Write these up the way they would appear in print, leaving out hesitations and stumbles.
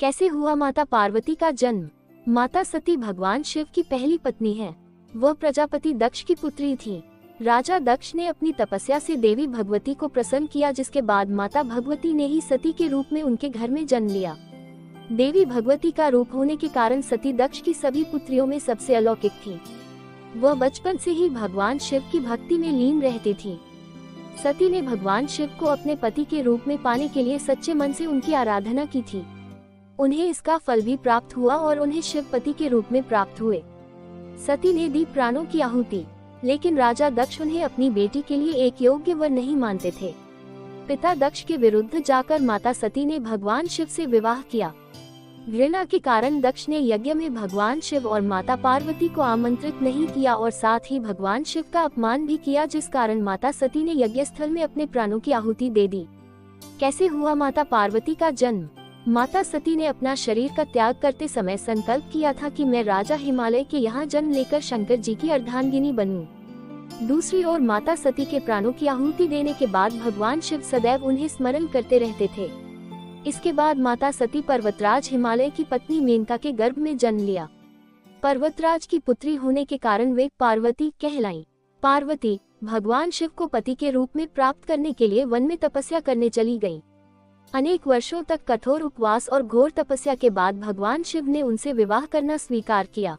कैसे हुआ माता पार्वती का जन्म? माता सती भगवान शिव की पहली पत्नी है। वह प्रजापति दक्ष की पुत्री थी। राजा दक्ष ने अपनी तपस्या से देवी भगवती को प्रसन्न किया, जिसके बाद माता भगवती ने ही सती के रूप में उनके घर में जन्म लिया। देवी भगवती का रूप होने के कारण सती दक्ष की सभी पुत्रियों में सबसे अलौकिक थी। वह बचपन से ही भगवान शिव की भक्ति में लीन रहती थी। सती ने भगवान शिव को अपने पति के रूप में पाने के लिए सच्चे मन से उनकी आराधना की थी। उन्हें इसका फल भी प्राप्त हुआ और उन्हें शिव पति के रूप में प्राप्त हुए। सती ने दी प्राणों की आहुति, लेकिन राजा दक्ष उन्हें अपनी बेटी के लिए एक योग्य वर नहीं मानते थे। पिता दक्ष के विरुद्ध जाकर माता सती ने भगवान शिव से विवाह किया। घृणा के कारण दक्ष ने यज्ञ में भगवान शिव और माता पार्वती को आमंत्रित नहीं किया और साथ ही भगवान शिव का अपमान भी किया, जिस कारण माता सती ने यज्ञ स्थल में अपने प्राणों की आहुति दे दी। कैसे हुआ माता पार्वती का जन्म? माता सती ने अपना शरीर का त्याग करते समय संकल्प किया था कि मैं राजा हिमालय के यहाँ जन्म लेकर शंकर जी की अर्धांगिनी बनूं। दूसरी ओर माता सती के प्राणों की आहुति देने के बाद भगवान शिव सदैव उन्हें स्मरण करते रहते थे। इसके बाद माता सती पर्वतराज हिमालय की पत्नी मेनका के गर्भ में जन्म लिया। पर्वतराज की पुत्री होने के कारण वे पार्वती कहलाईं। पार्वती भगवान शिव को पति के रूप में प्राप्त करने के लिए वन में तपस्या करने चली गईं। अनेक वर्षों तक कठोर उपवास और घोर तपस्या के बाद भगवान शिव ने उनसे विवाह करना स्वीकार किया।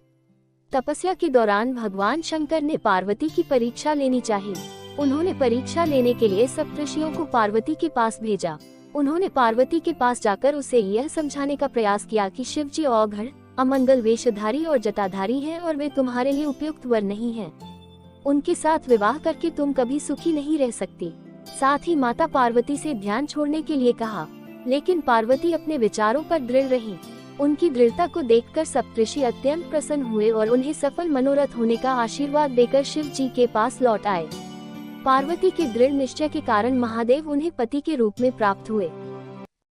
तपस्या के दौरान भगवान शंकर ने पार्वती की परीक्षा लेनी चाहिए। उन्होंने परीक्षा लेने के लिए सप्तऋषियों को पार्वती के पास भेजा। उन्होंने पार्वती के पास जाकर उसे यह समझाने का प्रयास किया कि शिव जी औघड़, अमंगल वेशधारी और जटाधारी हैं और वे तुम्हारे लिए उपयुक्त वर नहीं हैं। उनके साथ विवाह करके तुम कभी सुखी नहीं रह सकती। साथ ही माता पार्वती से ध्यान छोड़ने के लिए कहा, लेकिन पार्वती अपने विचारों पर दृढ़ रही। उनकी दृढ़ता को देखकर सप्तऋषि अत्यंत प्रसन्न हुए और उन्हें सफल मनोरथ होने का आशीर्वाद देकर शिव जी के पास लौट आए। पार्वती के दृढ़ निश्चय के कारण महादेव उन्हें पति के रूप में प्राप्त हुए।